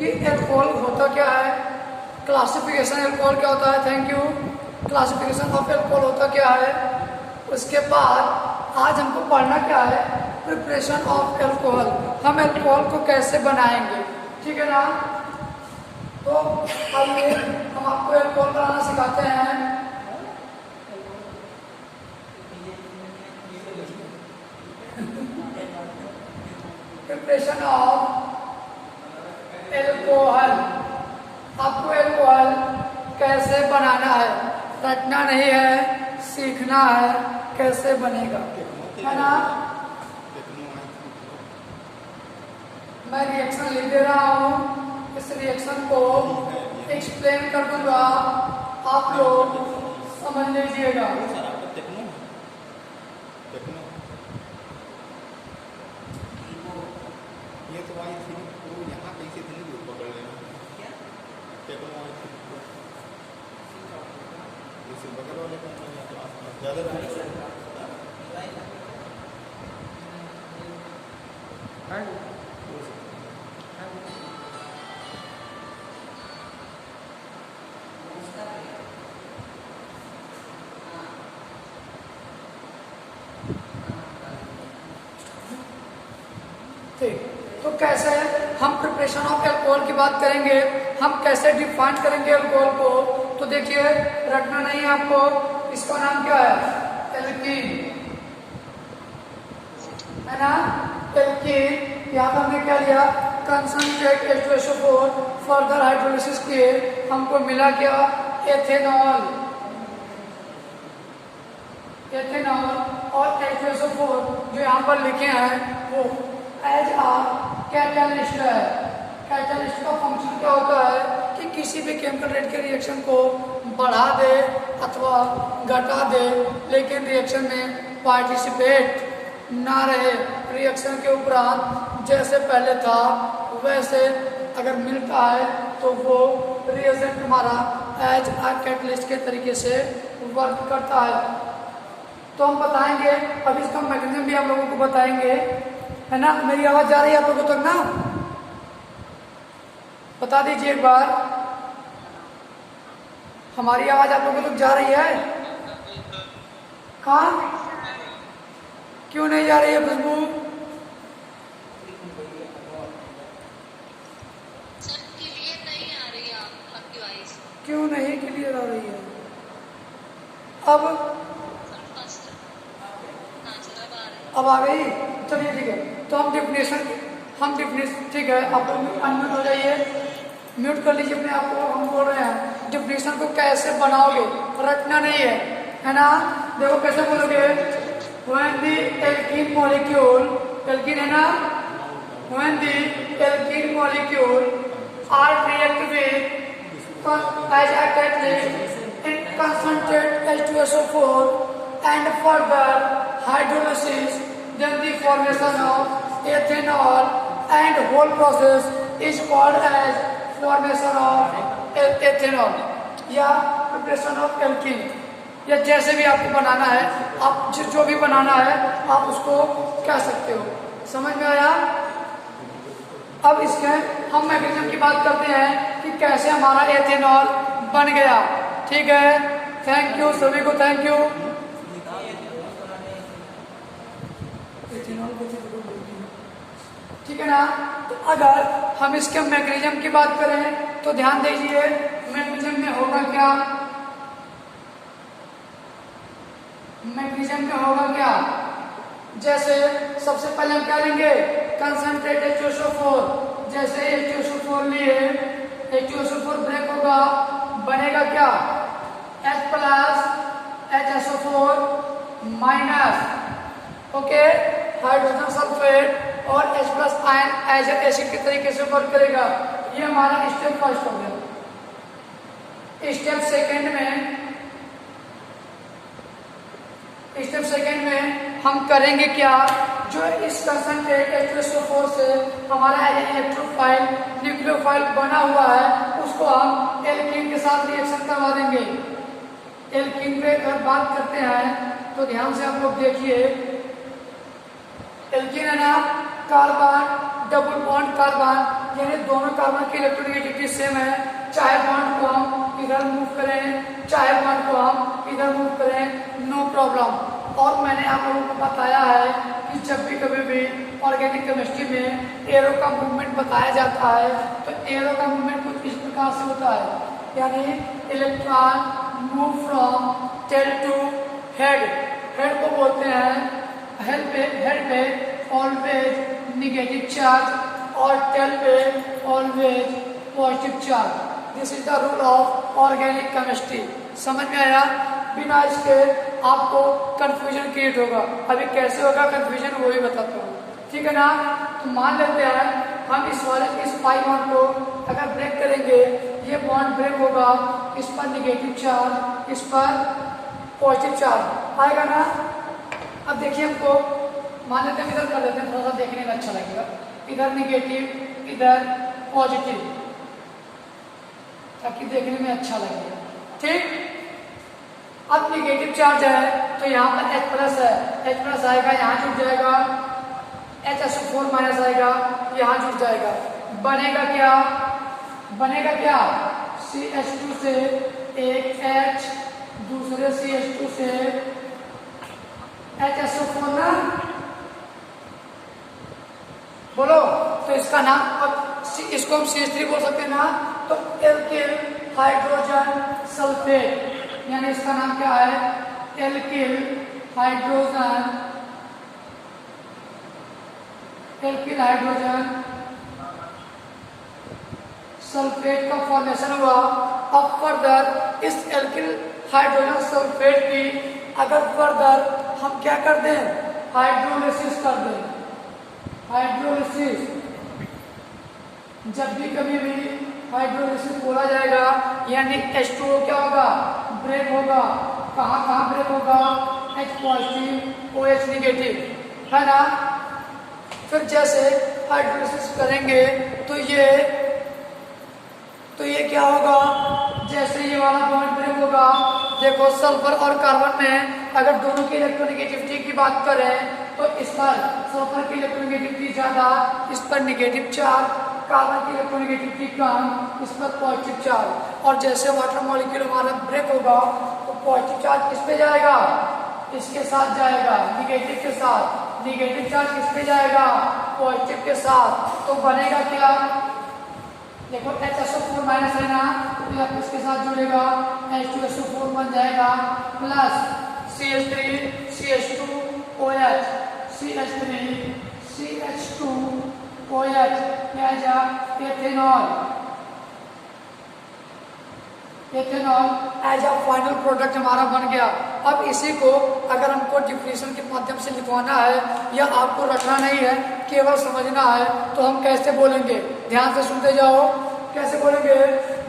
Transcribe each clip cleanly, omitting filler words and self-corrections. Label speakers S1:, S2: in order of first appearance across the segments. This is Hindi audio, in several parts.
S1: कि एल्कोहल होता क्या है, क्लासिफिकेशन एल्कोहल क्या होता है, thank you, classification of alcohol होता क्या है। उसके बाद आज हमको पढ़ना क्या है, प्रिपरेशन ऑफ एल्कोहल, हम एल्कोहल को कैसे बनाएंगे, ठीक है ना। तो आइए हम आपको एल्कोहल बनाना सिखाते हैं। प्रिपरेशन ऑफ एल्कोहल, आपको एल्कोहल कैसे बनाना है, रटना नहीं है, सीखना है कैसे बनेगा, है ना। मैं रिएक्शन लिख दे रहा हूँ, इस रिएक्शन को एक्सप्लेन कर दूंगा, आप लोग समझ लीजिएगा।
S2: ये तो भाई वो यहाँ कैसे इतनी दूर पकड़ लेना क्या इसे बगल वाले कंपनी तो आसपास ज़्यादा
S1: ठीक, तो कैसे हम प्रिपरेशन ऑफ एल्कोहल की बात करेंगे, हम कैसे डिफाइन करेंगे एल्कोहल को। तो देखिए रखना नहीं है आपको, इसका नाम क्या है, एल्कीन, है ना। एल्कीन, यहाँ पर हमने क्या लिया, कंसंट्रेट H2SO4, फर्दर हाइड्रोलिसिस किए हमको मिला क्या, एथेनॉल, एथेनॉल और H2SO4 जो यहाँ पर लिखे हैं वो एज आ कैटलिस्ट है। कैटलिस्ट का फंक्शन क्या होता है कि किसी भी केमिकल रेट के रिएक्शन को बढ़ा दे अथवा घटा दे, लेकिन रिएक्शन में पार्टिसिपेट ना रहे, रिएक्शन के उपरांत जैसे पहले था वैसे अगर मिलता है तो वो रिएजेंट हमारा एज आ कैटलिस्ट के तरीके से वर्क करता है। तो हम बताएंगे, अभी इसका मैकेनिज्म भी हम लोगों को बताएंगे, है ना। मेरी आवाज जा रही है आप लोगों तक ना, बता दीजिए एक बार, हमारी आवाज आप लोगों तक जा रही है। कहाँ, क्यों नहीं जा रही है खुशबू, क्यों नहीं क्लियर आ रही है। अब आ गई, चलिए ठीक है। तो हम डिफिनेशन ठीक है, आप लोग अनम्यूट हो जाइए, म्यूट कर लीजिए अपने आप को, हम बोल रहे हैं डिफिनेशन को कैसे बनाओगे, रटना नहीं है ना। देखो कैसे बोलोगे, when the alkene molecule, alkene है ना, when the alkene molecule are react with as a catalyst in concentrate H2SO4 and further hydrolysis, then the formation of ethanol and whole process is called as formation of ethanol या preparation of alkene, या जैसे भी आपको बनाना है, आप जो भी बनाना है आप उसको कह सकते हो। समझ में आया। अब इसके हम मैकेनिज्म की बात करते हैं कि कैसे हमारा एथेनॉल बन गया, ठीक है। थैंक यू सभी को, थैंक यू। ठीक है ना। तो अगर हम इसके मैकेनिज्म की बात करें तो ध्यान दीजिए, मैकेनिज्म में होगा क्या, मैकेनिज्म में होगा क्या, जैसे सबसे पहले हम क्या लेंगे, कंसंट्रेट H2SO4, जैसे H2SO4 लिए, H2SO4 ब्रेक होगा, बनेगा क्या, H plus HSO4 minus, okay, hydrogen sulphate और H plus ion as acid के तरीके से वर्क करेगा। ये हमारा स्टेप फर्स्ट हो गया। स्टेप सेकेंड में हम करेंगे क्या, जो इस कंसंट्रेट H2SO4 से हमारा इलेक्ट्रोफाइल न्यूक्लियोफाइल बना हुआ है उसको हम एल्कीन के साथ रिएक्शन करवा देंगे। एल्कीन पे अगर बात करते हैं तो ध्यान से आप लोग देखिए, एल्कीन है ना, कार्बन डबल बॉन्ड कार्बन यानी दोनों कार्बन की इलेक्ट्रोनेगेटिविटी सेम है, चाहे बॉन्ड को हम इधर मूव करें चाहे बॉन्ड को हम इधर मूव करें, नो प्रॉब्लम। और मैंने आप लोगों को बताया है कि जब भी कभी भी ऑर्गेनिक केमिस्ट्री में एरो का मूवमेंट बताया जाता है तो एरो का मूवमेंट कुछ इस प्रकार से होता है, यानी electron move from tail to head. Head को बोलते हैं, हेड पे ऑलवेज निगेटिव चार्ज और टेल पे always positive charge. This is the rule of organic chemistry. समझ में आया? बिना इसके आपको कंफ्यूजन क्रिएट होगा। अभी कैसे होगा कंफ्यूजन वो भी बताता हूँ, ठीक है ना? तो मान लेते हैं हम इस पाई बॉन्ड को अगर ब्रेक करेंगे, ये बॉन्ड ब्रेक होगा, इस पर निगेटिव चार्ज, इस पर पॉजिटिव चार्ज आएगा ना। अब देखिए हमको मान लेते हैं इधर कर लेते हैं, थोड़ा सा देखने में अच्छा लगेगा। इधर निगेटिव इधर पॉजिटिव, ताकि देखने में अच्छा लगेगा, ठीक। अब निगेटिव चार्ज है तो यहाँ पर H प्लस है, H प्लस आएगा यहाँ जुड़ जाएगा, HSO4 माइनस आएगा यहाँ जुड़ जाएगा। बनेगा क्या? बनेगा क्या? CH2 से एक H, दूसरे CH2 से HSO4 ना, बोलो। तो इसका नाम, अब इसको हम CH3 बोल सकते हैं ना, तो एल्किल हाइड्रोजन सल्फेट, यानी इसका नाम क्या है? एल्किल हाइड्रोजन सल्फेट का फॉर्मेशन हुआ। अब फर्दर इस एल्किल हाइड्रोजन सल्फेट की अगर फर्दर हम क्या कर दें? हाइड्रोलिसिस कर दें। हाइड्रोलिसिस, जब भी कभी भी हाइड्रोलिसिस बोला जाएगा, यानी H2O क्या होगा? ब्रेक होगा। कहाँ कहाँ ब्रेक होगा? H पॉजिटिव OH निगेटिव, है ना। फिर जैसे हाइड्रोलिसिस करेंगे तो ये क्या होगा? जैसे ये वाला बॉन्ड ब्रेक होगा, देखो सल्फर और कार्बन में अगर दोनों की इलेक्ट्रोनेगेटिविटी की बात करें तो इस पर सल्फर की इलेक्ट्रोनेगेटिविटी ज्यादा, इस पर निगेटिव चार्ज, कार्बन की इलेक्ट्रोनेगेटिविटी कम, इस पर पॉजिटिव चार्ज। और जैसे वाटर मॉलिक्यूल हमारा ब्रेक होगा तो पॉजिटिव चार्ज किस पे जाएगा? इसके साथ जाएगा, निगेटिव के साथ। निगेटिव चार्ज किस पे जाएगा? पॉजिटिव के साथ। तो बनेगा क्या? देखो HSO4 माइनस है ना, तो इसके साथ जुड़ेगा, H2SO4 बन जाएगा, plus CH3 CH2 OH, CH3 CH2 OH, ethanol as a final product हमारा बन गया। अब इसी को अगर हमको डिफिनेशन के माध्यम से लिखवाना है या आपको रखना नहीं है, केवल समझना है, तो हम कैसे बोलेंगे? ध्यान से सुनते जाओ। कैसे बोलेंगे?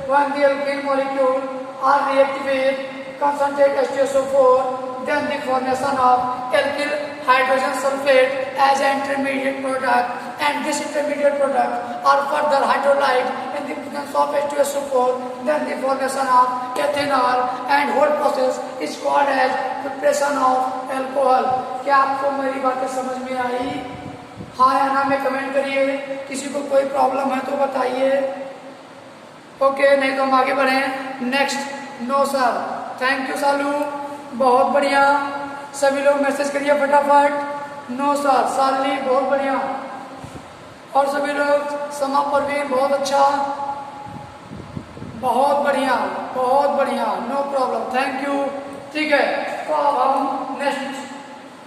S1: When the alkene molecule are reactive with concentrate H2SO4, then the formation of alkyl hydrogen sulfate as an intermediate product, and this intermediate product are further hydrolyzed in the presence of H2SO4, then the formation of ethanol, and whole process is called as preparation of alcohol। क्या आपको मेरी बातें समझ में आई? हाँ या ना में कमेंट करिए। किसी को कोई प्रॉब्लम है तो बताइए। ओके, नहीं तो हम आगे बढ़ें। Next. No sir, thank you Salu, बहुत बढ़िया। सभी लोग मैसेज करिए फटाफट। नो सर, साली बहुत बढ़िया। और सभी लोग समा परवीन बहुत अच्छा, बहुत बढ़िया, बहुत बढ़िया, नो प्रॉब्लम, थैंक यू। ठीक है, तो अब हम नेक्स्ट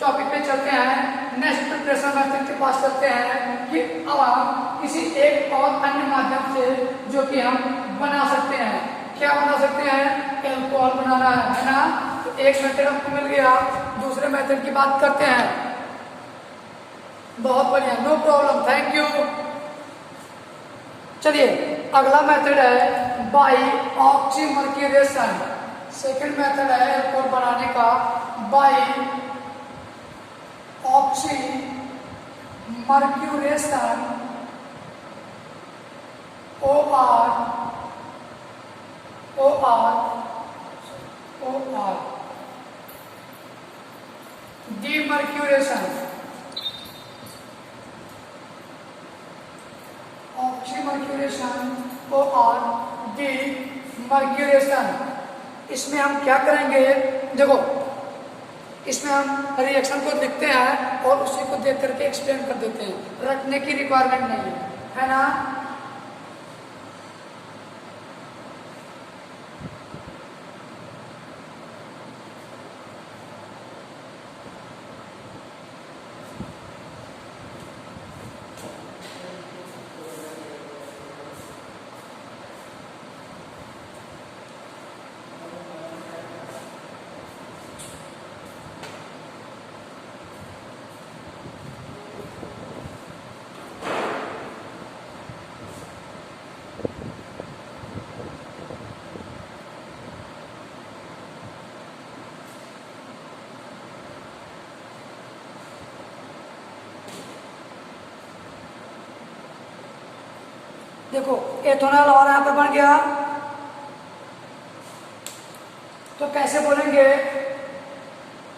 S1: टॉपिक पे चलते हैं। नेक्स्ट प्रिपरेशन मेथड के पास चलते हैं कि अब हम किसी एक और अन्य माध्यम से जो कि हम बना सकते हैं। क्या बना सकते हैं? एल्कोहल बनाना है ना। तो एक मेथड हमको मिल गया, दूसरे मेथड की बात करते हैं। बहुत बढ़िया, नो प्रॉब्लम, थैंक यू। चलिए, अगला मेथड है बाई ऑक्सीमर्क्यूरेशन। सेकंड मेथड है एल्कोहल बनाने का by oxymercuration, OR demercuration, oxymercuration और डीमर्क्यूरेशन। इसमें हम क्या करेंगे, देखो इसमें हम रिएक्शन को लिखते हैं और उसी को देख करके एक्सप्लेन कर देते हैं, रखने की रिक्वायरमेंट नहीं है ना। देखो एथेनॉल और यहाँ पे बन गया, तो कैसे बोलेंगे,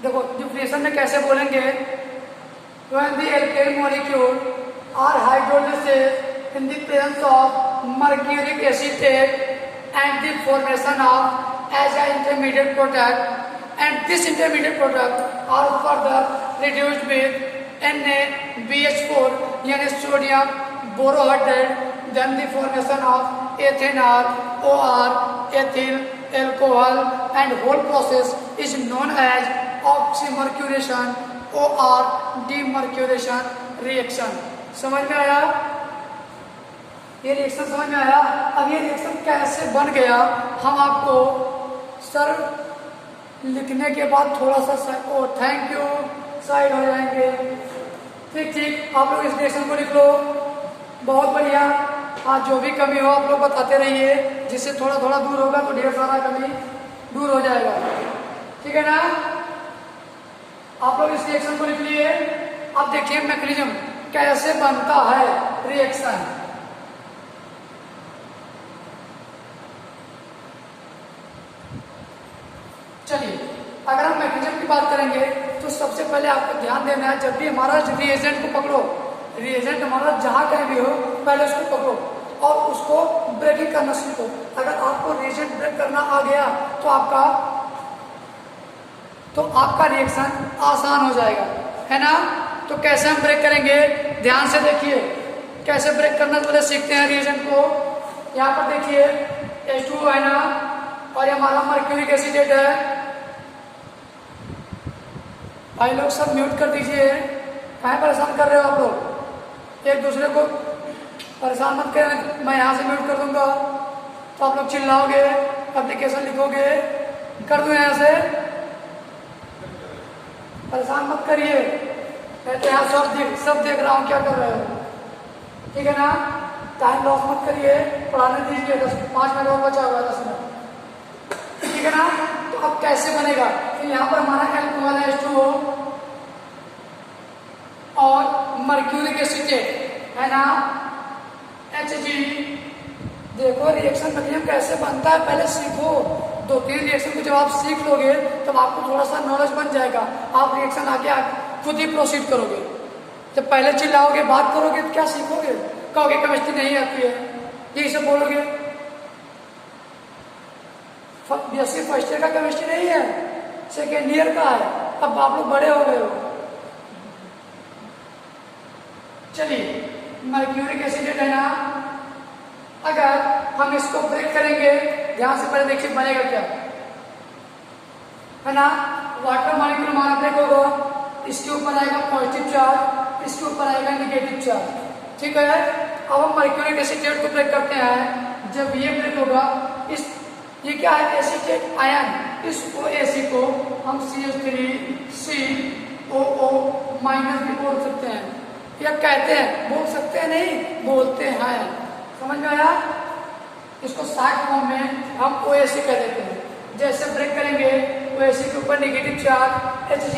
S1: देखो डिफिनेशन में कैसे बोलेंगे, when the alkyl molecule are hydrolyzed in the presence of mercuric acetate and the formation of as an intermediate product, and this intermediate product are further reduced with NaBH4 यानी sodium borohydrate, then the formation of ethanol or ethyl alcohol, and whole process is known as oxymercuration or demercuration reaction। समझ में आया? ये रिएक्शन समझ में आया? अब ये रिएक्शन कैसे बन गया हम आपको सर लिखने के बाद थोड़ा सा ओ थैंक यू साइड हो जाएंगे। ठीक ठीक, आप लोग इस रिएक्शन को लिख लो, बहुत बढ़िया। आज जो भी कमी हो आप लोग बताते रहिए, जिससे थोड़ा थोड़ा दूर होगा तो ढेर सारा कमी दूर हो जाएगा। ठीक है ना? आप लोग इस रिएक्शन को लिख लिए। अब देखिए मैकेनिज्म कैसे बनता है रिएक्शन। चलिए अगर हम मैकेनिज्म की बात करेंगे तो सबसे पहले आपको ध्यान देना है, जब भी हमारा रिएजेंट को पकड़ो, रिएजेंट हमारा जहां कहीं भी हो पहले उसको पकड़ो और उसको ब्रेकिंग करना सीखो। अगर आपको रिएजेंट ब्रेक करना आ गया तो आपका रिएक्शन आसान हो जाएगा, है ना। तो कैसे हम ब्रेक करेंगे, ध्यान से देखिए कैसे ब्रेक करना पहले सीखते हैं रिएजेंट को। यहाँ पर देखिए H2O है ना, और ये हमारा मर्क्यूरिक एसिडेट है। भाई लोग सब म्यूट कर दीजिए, कहाँ परेशान कर रहे हो आप लोग, एक दूसरे को परेशान मत करें। मैं यहाँ से म्यूट कर दूंगा तो आप लोग चिल्लाओगे, एप्लीकेशन लिखोगे, कर दूं यहाँ से, परेशान मत करिए। मैं तो यहाँ सब देख रहा हूँ क्या कर रहे हो, ठीक है ना। टाइम लॉस मत करिए, पढ़ाने दीजिए, 5 मिनट और बचा हुआ 10 मिनट, ठीक है ना। तो अब कैसे बनेगा, तो यहाँ पर हमारा एल्कोहल H2O और मर्क्यूरिक एसिटेट है ना Hg। देखो रिएक्शन मैकेनिज्म कैसे बनता है पहले सीखो। 2-3 रिएक्शन को जब आप सीख लोगे तब आपको थोड़ा सा नॉलेज बन जाएगा, आप रिएक्शन आके खुद ही प्रोसीड करोगे। जब पहले चिल्लाओगे बात करोगे तो क्या सीखोगे, कहोगे केमिस्ट्री नहीं आती है, यही सब बोलोगे। बीएससी फर्स्ट ईयर का केमिस्ट्री नहीं है, सेकेंड ईयर का है, अब आप लोग बड़े हो गए हो। चलिए मर्क्यूरिक एसिडेट है ना, अगर हम इसको ब्रेक करेंगे, ध्यान से पहले देखिए बनेगा क्या, है ना। वाटर मॉलिक्यूल हमारा ब्रेक होगा, इसके ऊपर आएगा पॉजिटिव चार्ज, इसके ऊपर आएगा नेगेटिव चार्ज, ठीक है। अब हम मर्क्यूरिक एसिडेट को ब्रेक करते हैं, जब ये ब्रेक होगा, ये क्या है एसिटेट आयन, इस OAC को हम CH3COO माइनस भी बोल सकते हैं, या कहते हैं, बोल सकते हैं नहीं बोलते हैं, समझ में आया। इसको शॉर्ट फॉर्म में हम OAC कह देते हैं। जैसे ब्रेक करेंगे OAC के ऊपर नेगेटिव चार्ज, Hg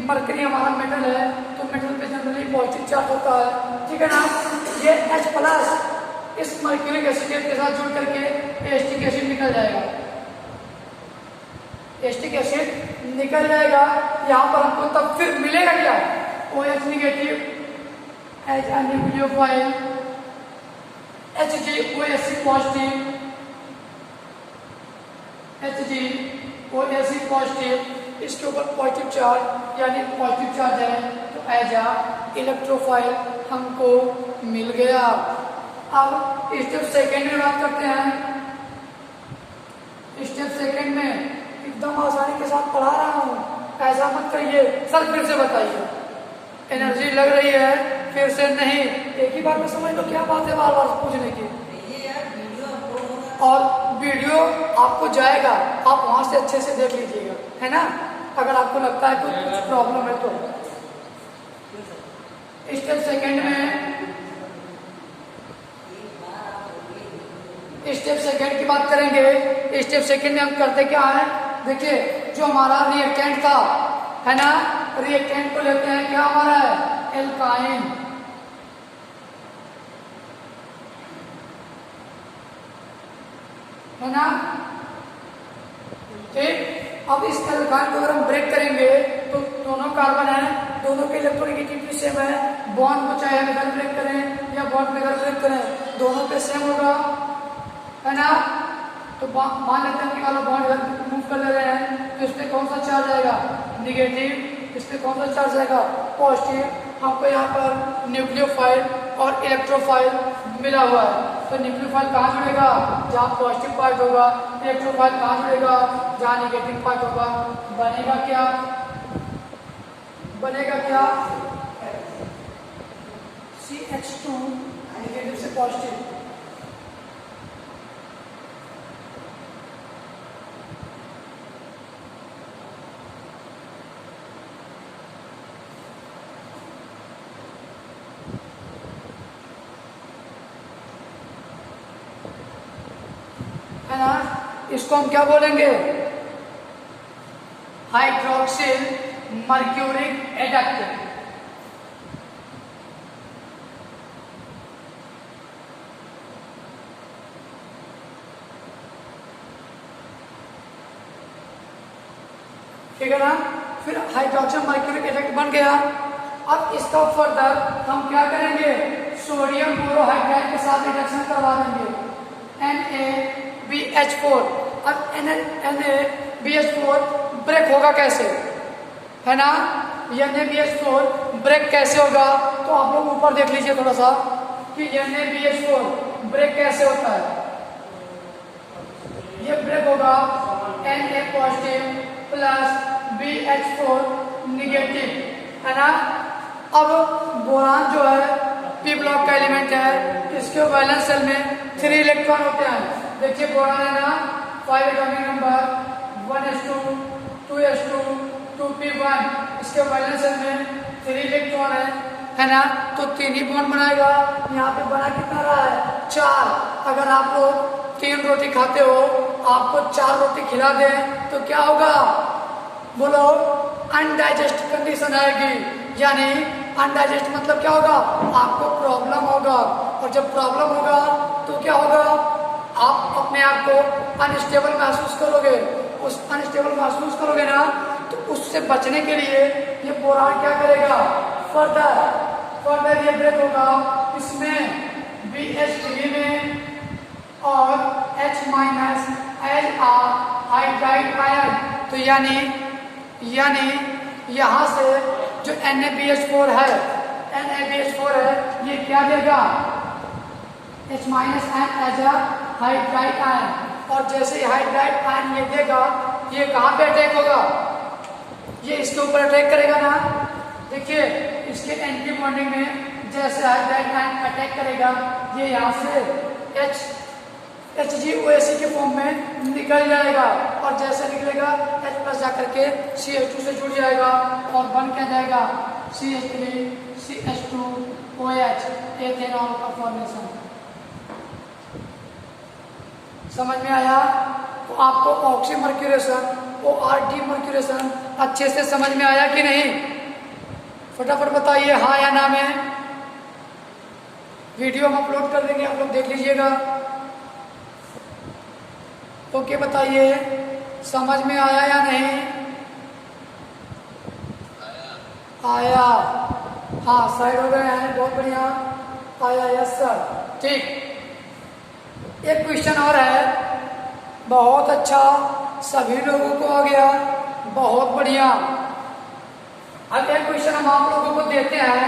S1: मरकरी हमारा मेटल है तो मेटल पे जनरली पॉजिटिव चार्ज होता है, ठीक है ना। ये H+ इस मर्क्यूरिक एसिडेट के साथ जुड़ करके एसिटिक एसिड निकल जाएगा, एसिटिक एसिड निकल जाएगा। यहाँ पर हमको तब फिर मिलेगा क्या, OH negative as a nucleophile HgOAc positive, HgOAc positive, इसके ऊपर पॉजिटिव चार्ज यानी पॉजिटिव चार्ज है तो एज अ इलेक्ट्रोफाइल हमको मिल गया। अब स्टेप सेकेंड में बात करते हैं। स्टेप सेकेंड में एकदम आसानी के साथ पढ़ा रहा हूँ, ऐसा मत करिए सर फिर से बताइए, एनर्जी लग रही है फिर से नहीं, एक ही बार में समझ लो क्या बात है बार बार पूछने की। और वीडियो आपको जाएगा, आप वहां से अच्छे से देख लीजिएगा, है ना, अगर आपको लगता है कुछ प्रॉब्लम है तो। स्टेप सेकेंड में, स्टेप सेकेंड की बात करेंगे। स्टेप सेकेंड में हम करते क्या है, देखिए जो हमारा रिएक्टेंट था, है ना, रिएक्टेंट को लेते हैं क्या हमारा है, एल्काइन, है ना, ठीक। अब इस एल्काइन को अगर हम ब्रेक करेंगे तो दोनों कार्बन है, दोनों के इलेक्ट्रोनेगेटिविटी सेम है, बॉन्ड को चाहे हम इधर ब्रेक करें या बॉन्ड में इधर ब्रेक करें दोनों पे सेम होगा, है ना। तो मान लेते हैं कि वाला बॉन्ड इधर मूव कर ले रहे हैं तो इसमें कौन सा चार्ज आएगा, निगेटिव, इसमें कौन सा चार्ज आएगा, पॉजिटिव। हमको यहाँ पर न्यूक्लियोफाइल और इलेक्ट्रोफाइल मिला हुआ है, तो न्यूक्लियोफाइल कहाँ जुड़ेगा, जहाँ पॉजिटिव पार्ट होगा, इलेक्ट्रोफाइल कहाँ जुड़ेगा, जहाँ निगेटिव पार्ट होगा। बनेगा क्या, बनेगा क्या, CH2 निगेटिव से पॉजिटिव, है ना। इसको हम क्या बोलेंगे, हाइड्रोक्सिल मर्क्यूरिक एडेक्ट। ठीक है ना, फिर हाइड्रोक्सिल मर्क्यूरिक एडेक्ट बन गया। अब इसका फर्दर हम क्या करेंगे, सोडियम बोरोहाइड्राइड के साथ रिडक्शन करवा देंगे, NaBH4। अब NaBH4 ब्रेक होगा कैसे, है ना, NaBH4 ब्रेक कैसे होगा, तो आप लोग ऊपर देख लीजिए थोड़ा सा कि NaBH4 ब्रेक कैसे होता है। ये ब्रेक होगा Na positive plus BH4 negative, है ना। अब बोरान जो है पी ब्लॉक का एलिमेंट है, इसके वैलेंस शेल में 3 इलेक्ट्रॉन होते हैं। देखिए बोरान है ना, 5 atomic number, 1s2 2s2 2p1, इसके वैलेंस शेल में 3 इलेक्ट्रॉन है ना, तो 3 ही बॉन्ड बनाएगा। यहाँ पे बना कितना रहा है, 4। अगर आप लोग 3 रोटी खाते हो, आपको 4 रोटी खिला दें तो क्या होगा, बोलो, अनडाइजेस्ट कंडीशन आएगी, यानी अनडाइजेस्ट मतलब क्या होगा, आपको प्रॉब्लम होगा, और जब प्रॉब्लम होगा तो क्या होगा, आप अपने आप को अनस्टेबल महसूस करोगे। उस अनस्टेबल महसूस करोगे ना, तो उससे बचने के लिए ये बोरान क्या करेगा, फर्दर ये ब्रेक होगा, इसमें BH3 में और H- एज आ हाइड्राइड आयन, तो यानी यहाँ से जो NaBH4 है, ये क्या देगा, H- as a hydride ion, और जैसे हाइड्राइड आयन ये देगा, ये कहाँ पे अटैक होगा, ये इसके ऊपर अटैक करेगा ना। देखिए इसके एंटी बॉन्डिंग में जैसे हाइड्राइड आयन अटैक करेगा, ये यहाँ से HgOAc के फॉर्म में निकल जाएगा, और जैसे निकलेगा H+ जाकर के CH2 से जुड़ जाएगा और बन क्या जाएगा, CH3 CH2OH, एथेनॉल का फॉर्मेशन। समझ में आया, तो आपको ऑक्सीमर्क्यूरेशन, OR डीमर्क्यूरेशन अच्छे से समझ में आया कि नहीं, फटाफट बताइए हाँ या ना में। वीडियो हम अपलोड कर देंगे, आप लोग देख लीजिएगा। ओके बताइए, समझ में आया या नहीं आया, हाँ साइड हो गए हैं, बहुत बढ़िया, आया, यस सर, ठीक। एक क्वेश्चन और है, बहुत अच्छा, सभी लोगों को आ गया, बहुत बढ़िया। अब एक क्वेश्चन हम आप लोगों को देते हैं,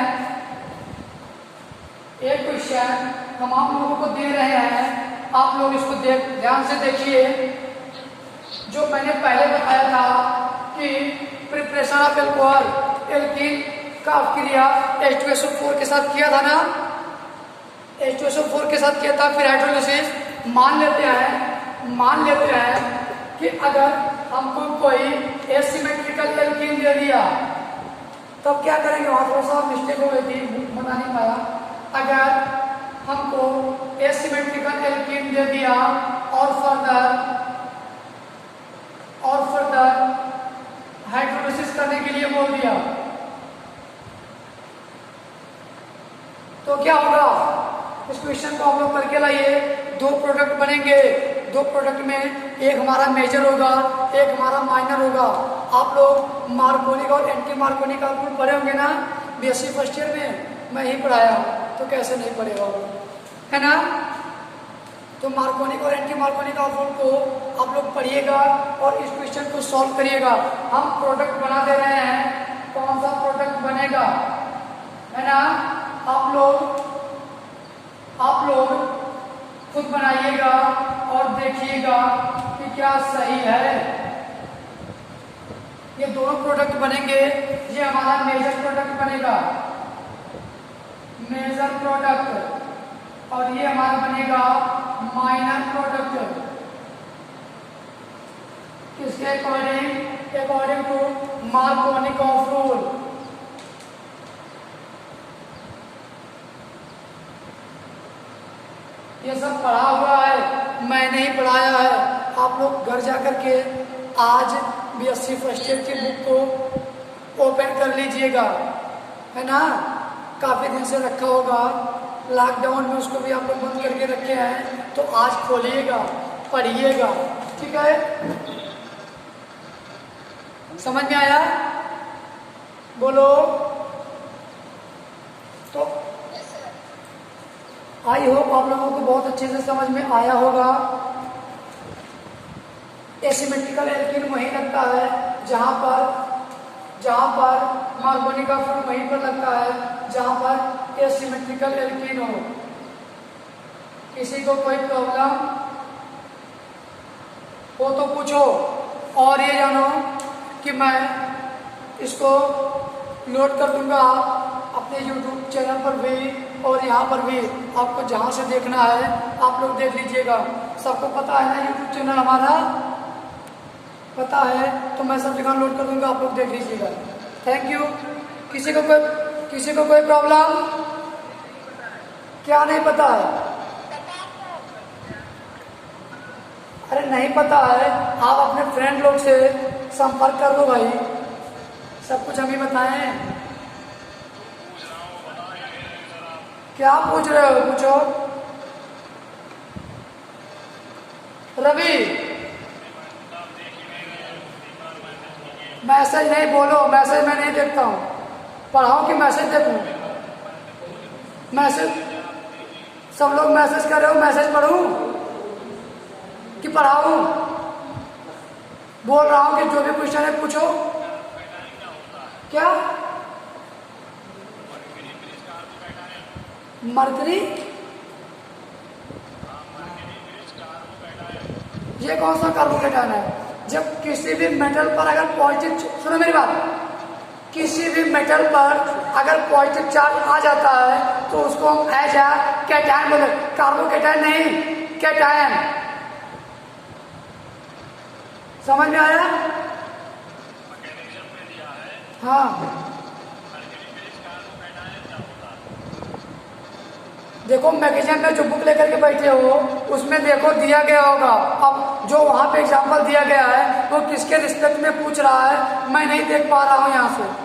S1: एक क्वेश्चन हम आप लोगों को दे रहे हैं, आप लोग इसको ध्यान से देखिए। जो मैंने पहले बताया था कि प्रिपरेशन ऑफ एल्कोहल एल्कीन का क्रिया H2SO4 के साथ किया था ना, H2SO4 के साथ किया था, फिर हाइड्रोलिसिस। मान लेते हैं कि अगर हमको कोई एसिमेट्रिकल एल्कीन दे दिया, तब क्या करेंगे? वहां थोड़ा सा मिस्टेक हो गई थी, बता नहीं पाया। अगर हमको एसिमेट्रिकल एल्कीन दे दिया और फर्दर हाइड्रोलिसिस करने के लिए बोल दिया, तो क्या होगा? इस क्वेश्चन को आप लोग करके लाइए। दो प्रोडक्ट बनेंगे, दो प्रोडक्ट में एक हमारा मेजर होगा, एक हमारा माइनर होगा। आप लोग मार्कोनिक और एंटी मार्कोनिक आप लोग पढ़े होंगे ना, बीएससी फर्स्ट ईयर में मैं ही पढ़ाया, तो कैसे नहीं पढ़ेगा, है ना? तो मार्कोनिक और एंटी मार्कोनिक आप लोग पढ़िएगा और इस क्वेश्चन को सॉल्व करिएगा। हम प्रोडक्ट बना दे रहे हैं, कौन सा प्रोडक्ट बनेगा, है ना? आप लोग खुद बनाइएगा और देखिएगा कि क्या सही है। ये दोनों प्रोडक्ट बनेंगे, ये हमारा मेजर प्रोडक्ट बनेगा, मेजर प्रोडक्ट, और ये हमारा बनेगा माइनर प्रोडक्ट। किसके according to Markovnikov of rule. ये सब पढ़ा हुआ है, मैंने ही पढ़ाया है। आप लोग घर जाकर के आज बीएससी फर्स्ट ईयर की बुक को ओपन कर लीजिएगा, है ना? काफ़ी दिन से रखा होगा, लॉकडाउन में उसको भी आप लोग बंद करके रखे हैं, तो आज खोलिएगा, पढ़िएगा, ठीक है? समझ में आया? बोलो। तो आई होप आप लोगों को बहुत अच्छे से समझ में आया होगा। एसिमेट्रिकल एल्कीन वहीं लगता है जहां पर मार्कोनिक ऑफ रूल वहीं पर लगता है जहां पर एसिमेट्रिकल एल्कीन हो। किसी को कोई प्रॉब्लम हो तो पूछो। और ये जानो कि मैं इसको लोड कर दूंगा अपने YouTube चैनल पर भी और यहाँ पर भी। आपको जहाँ से देखना है आप लोग देख लीजिएगा। सबको पता है ना YouTube चैनल हमारा? पता है तो मैं सब जगह लोड कर दूंगा, आप लोग देख लीजिएगा। Thank you. किसी को कोई प्रॉब्लम? क्या नहीं पता है? अरे नहीं पता है, आप अपने फ्रेंड लोग से संपर्क कर दो भाई, सब कुछ हम ही बताएं। क्या पूछ रहे हो? पूछो। रवि, मैसेज नहीं बोलो, मैसेज मैं नहीं देखता हूँ। पढ़ाऊँ कि मैसेज देखूँ? मैसेज सब लोग मैसेज कर रहे हो, मैसेज पढ़ूँ कि पढ़ाऊँ? बोल रहा हूँ कि जो भी क्वेश्चन है पूछो। क्या? मरकरी? ये कौन सा कार्बोकेटायन है? जब किसी भी मेटल पर अगर पॉजिटिव, सुनो मेरी बात, किसी भी मेटल पर अगर पॉजिटिव चार्ज आ जाता है तो उसको हम एज अ कैटायन बोले, कार्बोकेटायन नहीं, कैटायन। समझ में आया? हाँ, देखो मैगजीन में जो बुक लेकर के बैठे हो उसमें देखो दिया गया होगा। अब जो वहाँ पे एग्जाम्पल दिया गया है वो किसके रिस्पेक्ट में पूछ रहा है, मैं नहीं देख पा रहा हूँ यहाँ से।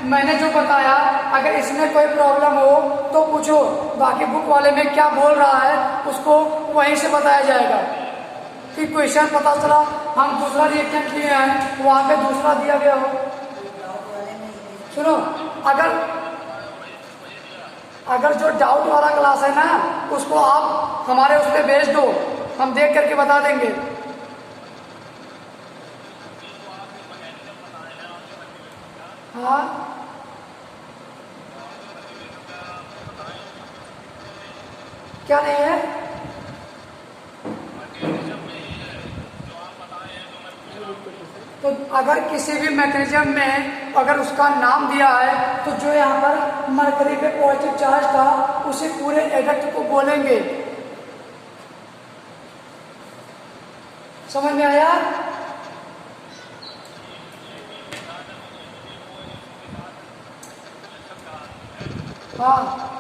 S1: मैंने जो बताया, अगर इसमें कोई प्रॉब्लम हो तो पूछो, बाकी बुक वाले में क्या बोल रहा है उसको वहीं से बताया जाएगा। कि क्वेश्चन पता चला हम दूसरा रिएक्शन किए हैं, वहाँ पे दूसरा दिया गया हो। सुनो, अगर अगर जो डाउट वाला क्लास है ना उसको आप हमारे उस पर भेज दो, हम देख करके बता देंगे। हाँ क्या नहीं है? तो अगर किसी भी मैकेनिज्म में अगर उसका नाम दिया है तो जो यहाँ पर मरकरी पे पॉजिटिव चार्ज था उसे पूरे एडक्ट को बोलेंगे। समझ में आया? हाँ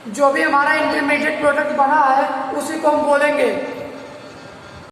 S1: जो भी हमारा इंटरमीडिएट प्रोडक्ट बना है उसी को हम बोलेंगे।